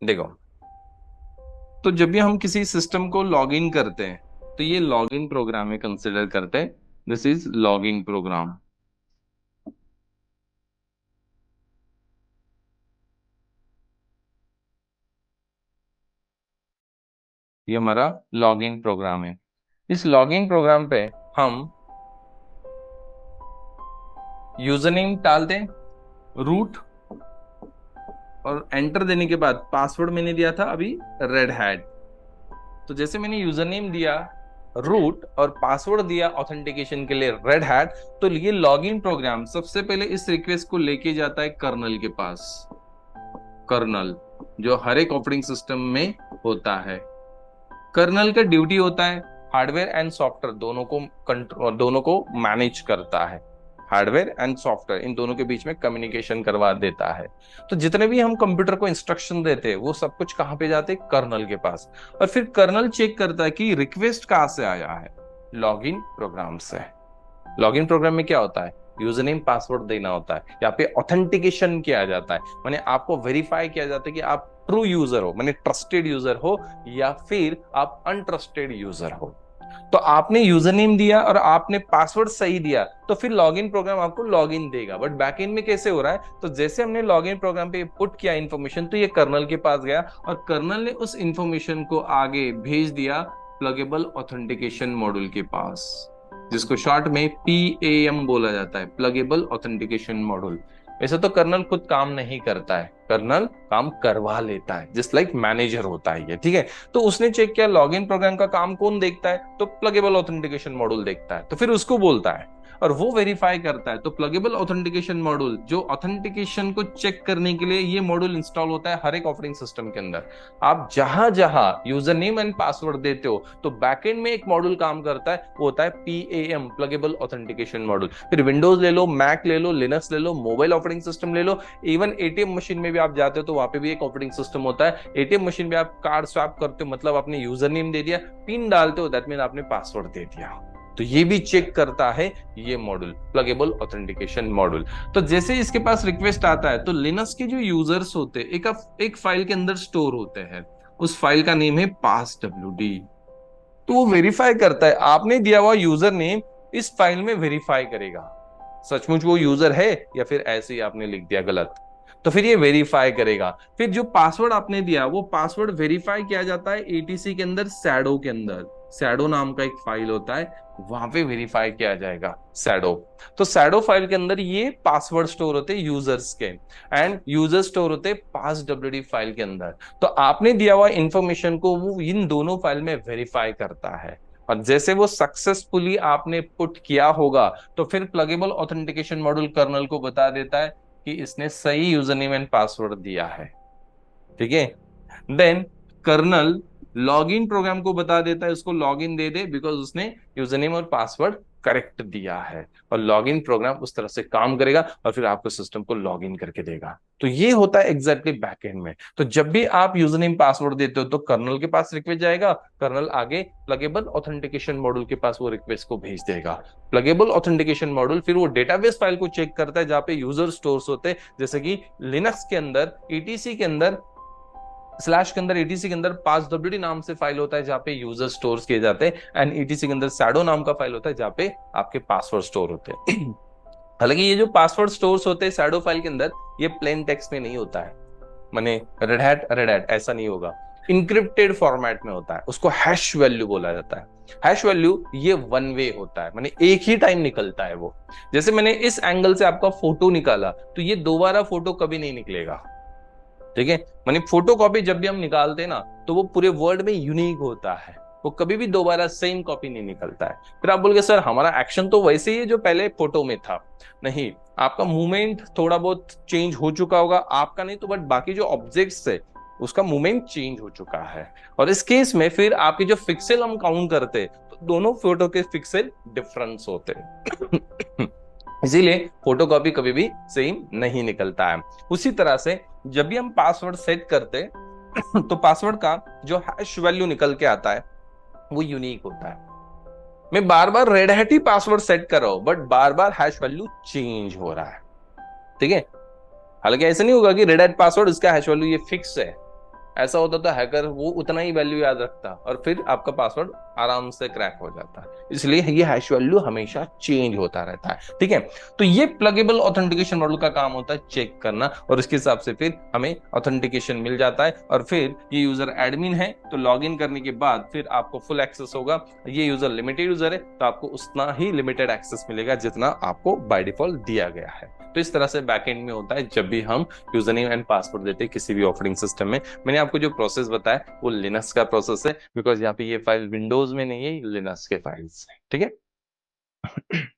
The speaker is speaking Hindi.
देखो, तो जब भी हम किसी सिस्टम को लॉग इन करते हैं तो ये लॉग इन प्रोग्राम में कंसिडर करते हैं। This is logging program. ये हमारा लॉगिंग प्रोग्राम है। इस लॉगिंग प्रोग्राम पे हम यूजर नेम डाल दें, रूट, और एंटर देने के बाद पासवर्ड मैंने दिया था अभी रेड हैट। तो जैसे मैंने यूजर नेम दिया रूट और पासवर्ड दिया ऑथेंटिकेशन के लिए रेड हैट, तो ये लॉगिन प्रोग्राम सबसे पहले इस रिक्वेस्ट को लेके जाता है कर्नल के पास। कर्नल जो हर एक ऑपरेटिंग सिस्टम में होता है, कर्नल का ड्यूटी होता है हार्डवेयर एंड सॉफ्टवेयर दोनों को कंट्रोल, दोनों को मैनेज करता है। हार्डवेयर एंड सॉफ्टवेयर इन दोनों के बीच में कम्युनिकेशन करवा देता है। तो जितने भी हम कंप्यूटर को इंस्ट्रक्शन देते हैं वो सब कुछ कहाँ पे जाते हैं, कर्नल के पास। और फिर कर्नल चेक करता है कि रिक्वेस्ट कहाँ से आया है, लॉगिन प्रोग्राम से। लॉगिन प्रोग्राम में क्या होता है, यूजर नेम पासवर्ड देना होता है, यहाँ पे ऑथेंटिकेशन किया जाता है, माने आपको वेरीफाई किया जाता है कि आप ट्रू यूजर हो, माने ट्रस्टेड यूजर हो, या फिर आप अनट्रस्टेड यूजर हो। तो आपने यूजर नेम दिया और आपने पासवर्ड सही दिया तो फिर लॉगिन प्रोग्राम आपको लॉगिन देगा। बट बैकएंड में कैसे हो रहा है, तो जैसे हमने लॉगिन प्रोग्राम पे पुट किया इन्फॉर्मेशन तो ये कर्नल के पास गया और कर्नल ने उस इंफॉर्मेशन को आगे भेज दिया प्लगेबल ऑथेंटिकेशन मॉड्यूल के पास, जिसको शॉर्ट में PAM बोला जाता है, प्लगेबल ऑथेंटिकेशन मॉड्यूल। वैसे तो कर्नल खुद काम नहीं करता है, कर्नल काम करवा लेता है, जस्ट लाइक मैनेजर होता है ये, ठीक है। तो उसने चेक किया लॉगिन प्रोग्राम का काम कौन देखता है, तो प्लगेबल ऑथेंटिकेशन मॉड्यूल देखता है, तो फिर उसको बोलता है और वो वेरीफाई करता है। तो प्लगेबल ऑथेंटिकेशन मॉड्यूल जो ऑथेंटिकेशन को चेक करने के लिए ये मॉड्यूल इंस्टॉल होता है हर एक ऑपरेटिंग सिस्टम के अंदर। आप जहां जहां यूजर नेम एंड पासवर्ड देते हो तो बैकएंड में एक मॉड्यूल काम करता है, वो होता है PAM, प्लगेबल ऑथेंटिकेशन मॉड्यूल। फिर विंडोज ले लो, मैक ले लो, लिनक्स ले लो, मोबाइल ऑपरेटिंग सिस्टम ले लो, इवन ATM मशीन में भी आप जाते हो तो वहां पे भी एक ऑपरेटिंग सिस्टम होता है। ATM मशीन में आप कार्ड स्वैप करते हो, मतलब आपने यूजर नेम दे दिया, पिन डालते हो, दैट मीन आपने पासवर्ड दे दिया। तो ये भी चेक करता है ये मॉड्यूल, प्लगेबल ऑथेंटिकेशन मॉड्यूल। तो जैसे इसके पास रिक्वेस्ट आता है तो लिनक्स के जो यूजर्स होते हैं एक फाइल के अंदर स्टोर होते हैं, उस फाइल का नेम है passwd। तो वो वेरीफाई करता है आपने दिया हुआ यूजर नेम इस फाइल में वेरीफाई करेगा, सचमुच वो यूजर है या फिर ऐसे ही आपने लिख दिया गलत। तो फिर ये वेरीफाई करेगा। फिर जो पासवर्ड आपने दिया वो पासवर्ड वेरीफाई किया जाता है ATC के अंदर, सैडो के अंदर। सैडो नाम का एक फाइल होता है, वहां पे वेरीफाई किया जाएगा सैडो। तो सैडो फाइल के अंदर ये पासवर्ड स्टोर होते हैं यूजर्स के, एंड यूजर स्टोर होते हैं passwd फाइल के अंदर। तो आपने दिया हुआ इंफॉर्मेशन को वो इन दोनों फाइल में वेरीफाई करता है, और जैसे वो सक्सेसफुली आपने पुट किया होगा तो फिर प्लगेबल ऑथेंटिकेशन मॉड्यूल कर्नल को बता देता है कि इसने सही यूजर नेम एंड पासवर्ड दिया है, ठीक है। देन कर्नल लॉगिन प्रोग्राम को बता देता है उसको लॉगिन दे दे, बिकॉज उसने यूजर नेम और पासवर्ड करेक्ट दिया है। और लॉगिन प्रोग्राम उस तरह से काम करेगा और फिर आपको सिस्टम को लॉगिन करके देगा। तो ये होता है एग्जैक्टली बैकएंड में। तो जब भी आप यूजर नेम पासवर्ड देते हो तो कर्नल के पास रिक्वेस्ट जाएगा, कर्नल आगे प्लगेबल ऑथेंटिकेशन मॉड्यूल के पास वो रिक्वेस्ट को भेज देगा। प्लगेबल ऑथेंटिकेशन मॉड्यूल फिर वो डेटाबेस फाइल को चेक करता है जहां पे यूजर स्टोर्स होते हैं, जैसे कि लिनक्स के अंदर ETC के अंदर स्लैश के अंदर ETC के अंदर passwd नाम से फाइल होता है जहां पे यूजर स्टोर किए जाते हैं, एंड ETC के अंदर सैडो नाम का फाइल होता है जहां पे आपके पासवर्ड स्टोर होते हैं। हालांकि ये जो पासवर्ड स्टोर्स होते हैं सैडो फाइल के अंदर, ये प्लेन टेक्स्ट में नहीं होता है, माने रेड हैट ऐसा नहीं होगा, इंक्रिप्टेड फॉर्मेट में होता है, उसको हैश वैल्यू बोला जाता है। हैश वैल्यू ये वन वे होता है, माने एक ही टाइम निकलता है वो। जैसे मैंने इस एंगल से आपका फोटो निकाला तो ये दोबारा फोटो कभी नहीं निकलेगा, ठीक है। मानी फोटो कॉपी जब भी हम निकालते हैं ना तो वो पूरे वर्ल्ड में यूनिक होता है, वो कभी भी दोबारा सेम कॉपी नहीं निकलता है। फिर आप बोलोगे सर हमारा एक्शन तो वैसे ही है जो पहले फोटो में था। नहीं, आपका मूवमेंट थोड़ा बहुत चेंज हो चुका होगा, आपका नहीं तो बट बाकी जो ऑब्जेक्ट्स है उसका मूवमेंट चेंज हो चुका है। और इस केस में फिर आपके जो पिक्सल हम काउंट करते हैं तो दोनों फोटो के पिक्सल डिफरेंस होते हैं। इसीलिए फोटोकॉपी कभी भी सेम नहीं निकलता है। उसी तरह से जब भी हम पासवर्ड सेट करते हैं तो पासवर्ड का जो हैश वैल्यू निकल के आता है वो यूनिक होता है। मैं बार बार रेड हैट ही पासवर्ड सेट कर रहा हूं but bar bar hash value change हो रहा है, ठीक है। हालांकि ऐसा नहीं होगा कि रेड हैट पासवर्ड इसका हैश वैल्यू ये फिक्स है, ऐसा होता था हैकर वो उतना ही वैल्यू याद रखता और फिर आपका पासवर्ड आराम से क्रैक हो जाता है। इसलिए ये हैश वैल्यू हमेशा चेंज होता रहता है, ठीक है। तो ये प्लगेबल ऑथेंटिकेशन मॉडल का काम होता है चेक करना, और उसके हिसाब से फिर हमें ऑथेंटिकेशन मिल जाता है। और फिर ये यूजर एडमिन है तो लॉग इन करने के बाद फिर आपको फुल एक्सेस होगा। ये यूजर लिमिटेड यूजर है तो आपको उतना ही लिमिटेड एक्सेस मिलेगा जितना आपको बाय डिफॉल्ट दिया गया है। तो इस तरह से बैकएंड में होता है जब भी हम यूजर नेम एंड पासवर्ड देते हैं किसी भी ऑपरेटिंग सिस्टम में। मैंने आपको जो प्रोसेस बताया वो लिनक्स का प्रोसेस है, बिकॉज यहाँ पे ये फाइल विंडोज में नहीं है, लिनक्स के फाइल्स है, ठीक है।